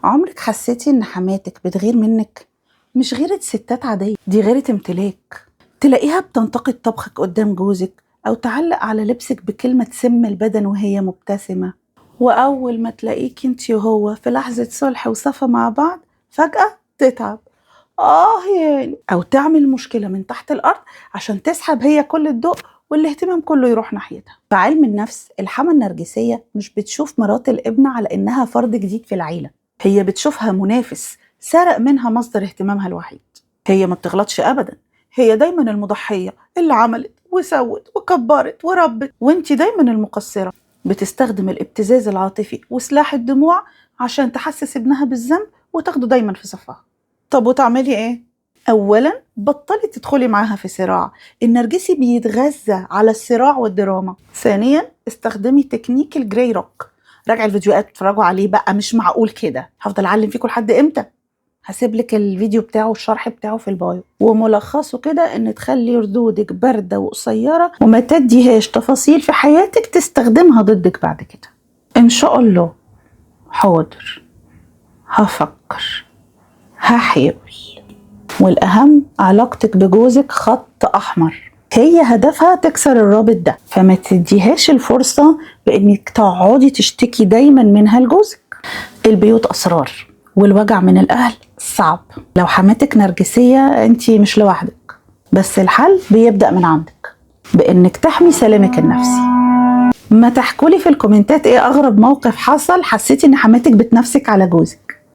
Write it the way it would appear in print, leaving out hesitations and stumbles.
عمرك حسيتي ان حماتك بتغير منك؟ مش غيرة ستات عادية، دي غيرة امتلاك. تلاقيها بتنتقد طبخك قدام جوزك او تعلق على لبسك بكلمة تسم البدن وهي مبتسمة، واول ما تلاقيك انتي وهو في لحظة صلح وصفا مع بعض فجأة تتعب يعني، او تعمل مشكلة من تحت الارض عشان تسحب هي كل الضوء والاهتمام كله يروح ناحيتها. في علم النفس الحمى النرجسية مش بتشوف مرات الابن على انها فرد جديد في العيلة، هي بتشوفها منافس سرق منها مصدر اهتمامها الوحيد. هي ما بتغلطش ابدا، هي دايما المضحية اللي عملت وسوت وكبرت وربت، وانتي دايما المقصرة. بتستخدم الابتزاز العاطفي وسلاح الدموع عشان تحسس ابنها بالذنب وتاخده دايما في صفها. طب وتعملي ايه؟ اولا بطلي تدخلي معاها في صراع، النرجسي بيتغذى على الصراع والدراما. ثانيا استخدمي تكنيك الجراي روك، راجعي الفيديوهات اتفرجوا عليه بقى، مش معقول كده هفضل اعلم فيكم لحد امتى؟ هسيبلك الفيديو بتاعه والشرح بتاعه في البايو، وملخصه كده ان تخلي ردودك باردة وقصيرة وما تديهاش تفاصيل في حياتك تستخدمها ضدك بعد كده. ان شاء الله. حاضر، هفكر، هحاول. والأهم علاقتك بجوزك خط أحمر، هي هدفها تكسر الرابط ده، فما تديهاش الفرصة بإنك تقعدي تشتكي دايما منها لجوزك. البيوت أسرار والوجع من الأهل صعب. لو حماتك نرجسية انتي مش لوحدك، بس الحل بيبدأ من عندك بإنك تحمي سلامك النفسي. ما تحكولي في الكومنتات ايه أغرب موقف حصل حسيتي إن حماتك بتنافسك على جوزك.